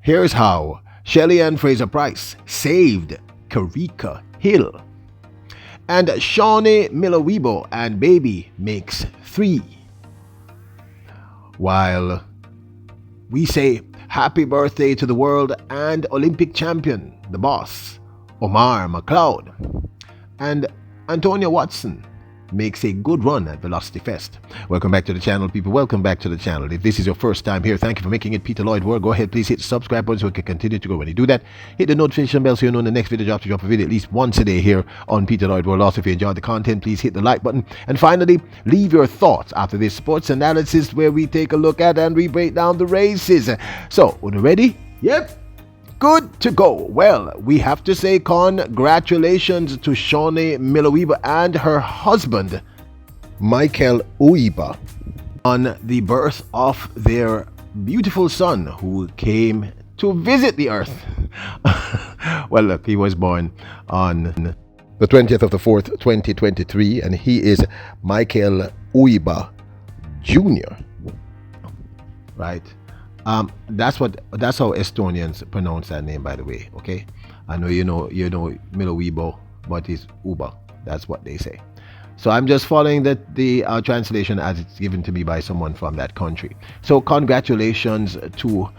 Here's how Shelley and Fraser Pryce saved Karika Hill. And Shaunae Miller-Uibo'S and Baby makes 3. While we say happy birthday to the world and Olympic champion, the boss, Omar Mcleod. And Antonio Watson makes a good run at Velocity Fest. Welcome back to the channel, people. Welcome back to the channel. If this is your first time here, thank you for making it Peter Lloyd World. Go ahead, please hit the subscribe button so we can continue to grow. When you do that, hit the notification bell so you know when the next video drops. We drop a video at least once a day here on Peter Lloyd World. Also, if you enjoyed the content, please hit the like button. And finally, leave your thoughts after this sports analysis where we take a look at and we break down the races. So, when you're ready? Yep. Good to go. Well, we have to say congratulations to Shaunae Miller-Uibo'S and her husband, Mcleod, on the birth of their beautiful son who came to visit the earth. Well, look, he was born on the 20th of the 4th, 2023, and he is Mcleod Jr. Right? That's how Estonians pronounce that name, by the way. Okay, I know you know Miller-Uibo, but it's Uba. That's what they say. So I'm just following the translation as it's given to me by someone from that country. So congratulations to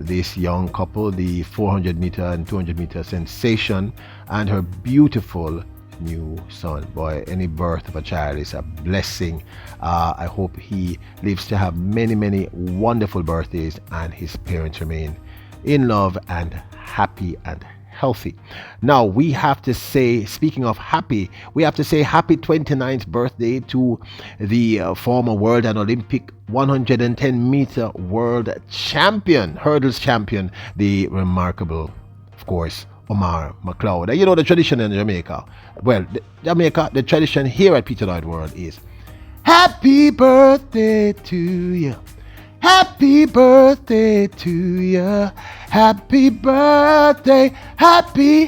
this young couple, the 400 meter and 200 meter sensation, and her beautiful new son. Boy, any birth of a child is a blessing. I hope he lives to have many wonderful birthdays and his parents remain in love and happy and healthy. Now we have to say, speaking of happy, we have to say happy 29th birthday to the former world and Olympic 110 meter world champion, hurdles champion, the remarkable, of course, Omar Mcleod. You know the tradition in Jamaica. Well, the tradition here at Peter Lloyd World is happy birthday to you. Happy birthday to you. Happy birthday. Happy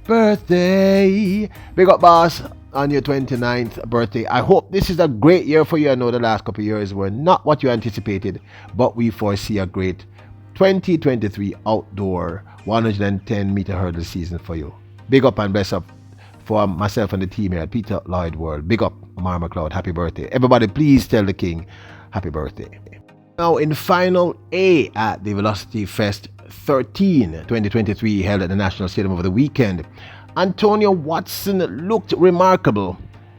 birthday. Big up, boss, on your 29th birthday. I hope this is a great year for you. I know the last couple of years were not what you anticipated, but we foresee a great 2023 outdoor 110 meter hurdle season for you. Big up and bless up for myself and the team here at Peter Lloyd World. Big up, Omar Mcleod. Happy birthday. Everybody, please tell the king happy birthday. Now, in Final A at the Velocity Fest 13 2023 held at the National Stadium over the weekend, Antonio Watson looked remarkable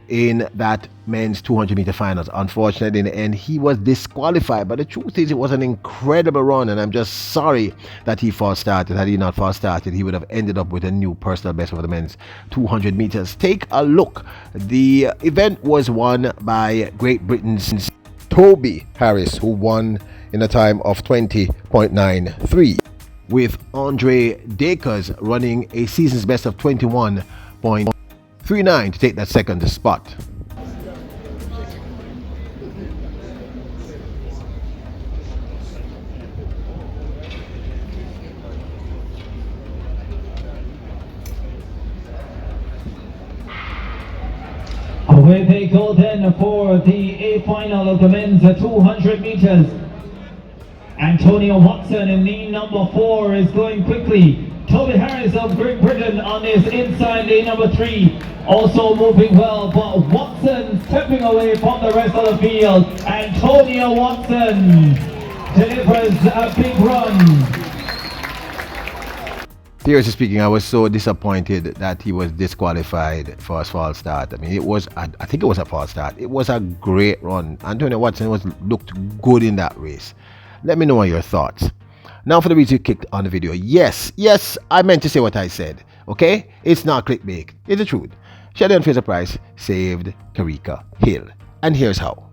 in that men's 200 meter finals. Unfortunately, in the end, he was disqualified. But the truth is, it was an incredible run, and I'm just sorry that he false started. Had he not false started, he would have ended up with a new personal best for the men's 200 meters. Take a look. The event was won by Great Britain's Toby Harris, who won in a time of 20.93, with Andre Dacres running a season's best of 21.39 to take that second spot. Away they go then for the A final of the men's 200 meters. Antonio Watson in lane number 4 is going quickly. Toby Harris of Great Britain on his inside lane number 3, also moving well, but Watson stepping away from the rest of the field. Antonio Watson delivers a big run. Seriously speaking, I was so disappointed that he was disqualified for a false start. I mean, I think it was a false start. It was a great run. Antonio Watson looked good in that race. Let me know your thoughts. Now for the reason you clicked on the video. Yes, I meant to say what I said. Okay? It's not clickbait. It's the truth. Shaunae and Fraser Pryce saved Karika Hill. And here's how.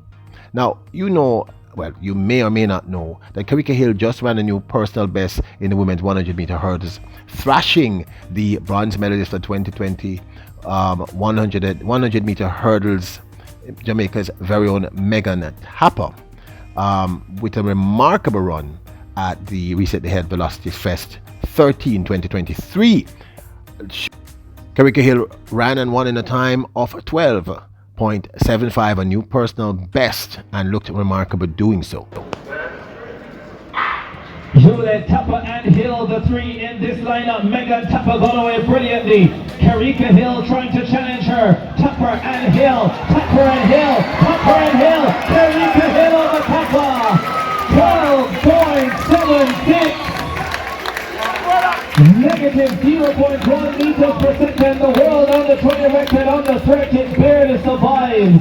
Now, you know, well, you may or may not know that Karika Hill just ran a new personal best in the women's 100 meter hurdles, thrashing the bronze medalist for 2020 100 meter hurdles, Jamaica's very own Megan Happer, with a remarkable run at the recently held Velocity Fest 13 2023. Kerrica Hill ran and won in a time of 12.75, a new personal best, and looked remarkable doing so. Juliet Tapper and Hill, the three in this lineup. Megan Tapper got away brilliantly. Karika Hill trying to challenge her. Tapper and Hill, Tapper and Hill, Tapper and Hill. Karika Hill over Tapper. 12.76. Negative 0.1 meters per second. The world under 20 record on the circuit barely survives.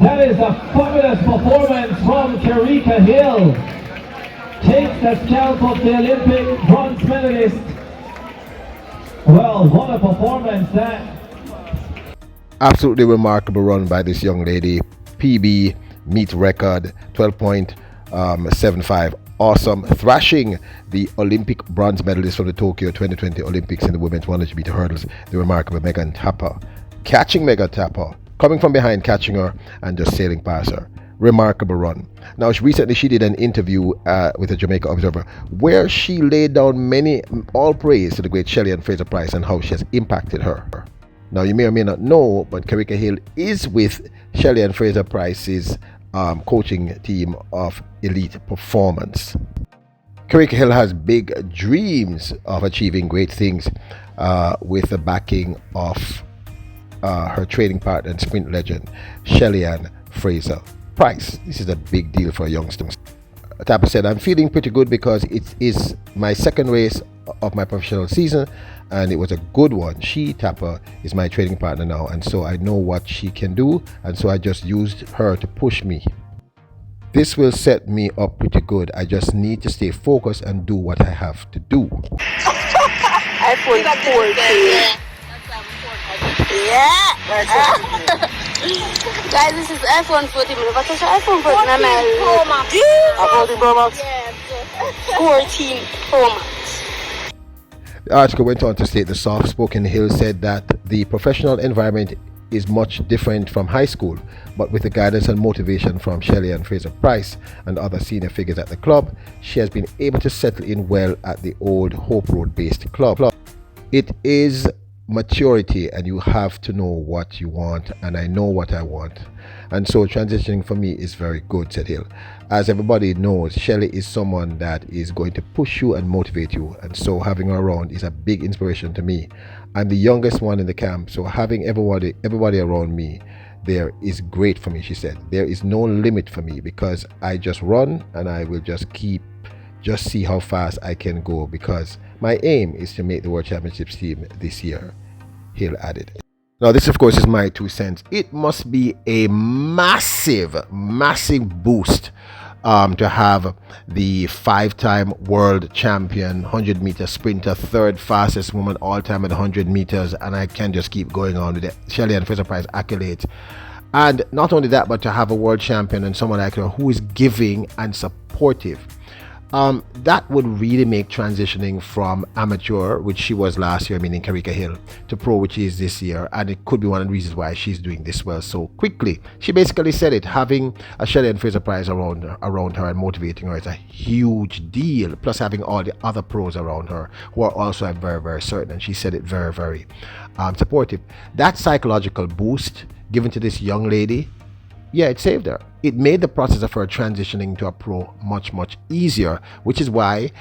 That is a fabulous performance from Kerrica Hill. Takes the scalp of the Olympic bronze medalist. Well, what a performance that. Absolutely remarkable run by this young lady. PB, meet record, 12.75. Awesome. Thrashing the Olympic bronze medalist from the Tokyo 2020 Olympics in the women's 100 meter hurdles, the remarkable Megan Tapper. Catching Megan Tapper, coming from behind, catching her and just sailing past her. Remarkable run. Now, recently she did an interview with the Jamaica Observer where she laid down all praise to the great Shelley and Fraser Pryce and how she has impacted her. Now, you may or may not know, but Karika Hill is with Shelley and Fraser Pryce's coaching team of Elite Performance. Karika Hill has big dreams of achieving great things with the backing of her training partner and sprint legend, Shelley and Fraser Pryce. This is a big deal for a youngster. Tapper said, I'm feeling pretty good because it is my second race of my professional season and it was a good one. She, Tapper, is my training partner now, and so I know what she can do, and so I just used her to push me. This will set me up pretty good. I just need to stay focused and do what I have to do. iPhone 14. Yeah. Guys, this is iPhone 14. What is iPhone 14? 14 Pro Max. 14 Pro Max. Yeah. 14 Pro Max. The article went on to state the soft-spoken Hill said that the professional environment is much different from high school, but with the guidance and motivation from Shelley and Fraser Pryce and other senior figures at the club, she has been able to settle in well at the old Hope Road-based club. It is maturity, and you have to know what you want, and I know what I want, and so transitioning for me is very good, said Hill. As everybody knows, Shelley is someone that is going to push you and motivate you, and so having her around is a big inspiration to me. I'm the youngest one in the camp, so having everybody around me there is great for me, she said. There is no limit for me because I just run and I will just see how fast I can go, because my aim is to make the World Championships team this year, Hill added. Now, this of course is my 2 cents. It must be a massive boost to have the 5-time world champion 100 meter sprinter, 3rd fastest woman all time at 100 meters, and I can just keep going on with it. Shelley and Fraser Pryce accolades. And not only that, but to have a world champion and someone like her who is giving and supportive. That would really make transitioning from amateur, which she was last year, meaning Karika Hill, to pro, which is this year, and it could be one of the reasons why she's doing this well so quickly. She basically said it, having a Shelley and Fraser Pryce around her and motivating her is a huge deal, plus having all the other pros around her who are also very, very certain, and she said it very, very supportive. That psychological boost given to this young lady, yeah, it saved her. It made the process of her transitioning to a pro much, much easier, which is why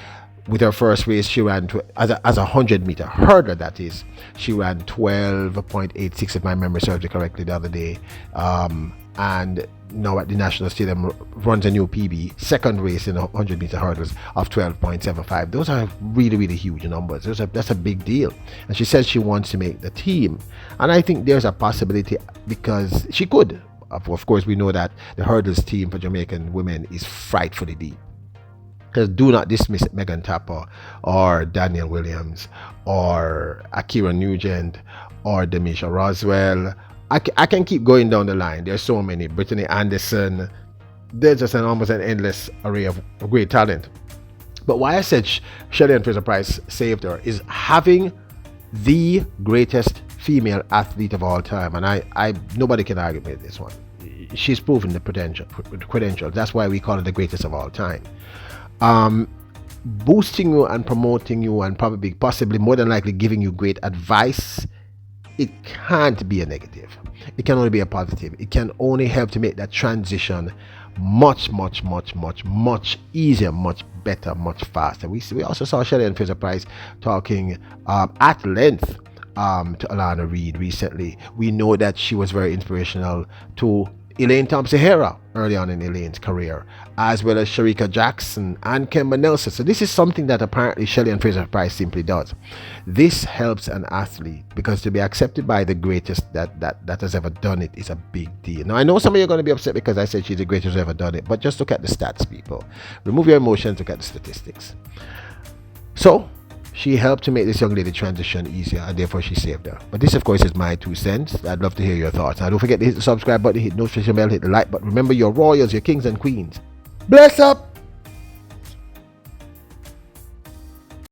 with her first race she ran as a 100 meter hurdler, that is, she ran 12.86 if my memory serves me correctly the other day, and now at the National Stadium runs a new PB, second race in 100 meter hurdles of 12.75. Those are really, really huge numbers. That's a big deal, and she says she wants to make the team, and I think there's a possibility because she could. Of course, we know that the hurdles team for Jamaican women is frightfully deep. Because do not dismiss Megan Tapper or Danielle Williams or Akira Nugent or Demisha Roswell. I can keep going down the line. There's so many. Brittany Anderson. There's just almost an endless array of great talent. But why I said Shelley and Fraser Pryce saved her is having the greatest female athlete of all time, and I nobody can argue with this one. She's proven the credentials. That's why we call her the greatest of all time. Boosting you and promoting you and possibly more than likely giving you great advice, it can't be a negative. It can only be a positive. It can only help to make that transition much easier, much better, much faster. We also saw Shaunae and Fraser Pryce talking at length to Alana Reid recently. We know that she was very inspirational to Elaine Thompson-Herah early on in Elaine's career, as well as Shericka Jackson and Kemba Nelson. So this is something that apparently Shelley and Fraser Pryce simply does. This helps an athlete, because to be accepted by the greatest that has ever done it is a big deal. Now I know some of you are going to be upset because I said she's the greatest who's ever done it, but just look at the stats, people. Remove your emotions, look at the statistics. So she helped to make this young lady transition easier, and therefore she saved her. But this, of course, is my 2 cents. I'd love to hear your thoughts. Now, don't forget to hit the subscribe button, hit the notification bell, hit the like button. Remember, your royals, your kings and queens. Bless up!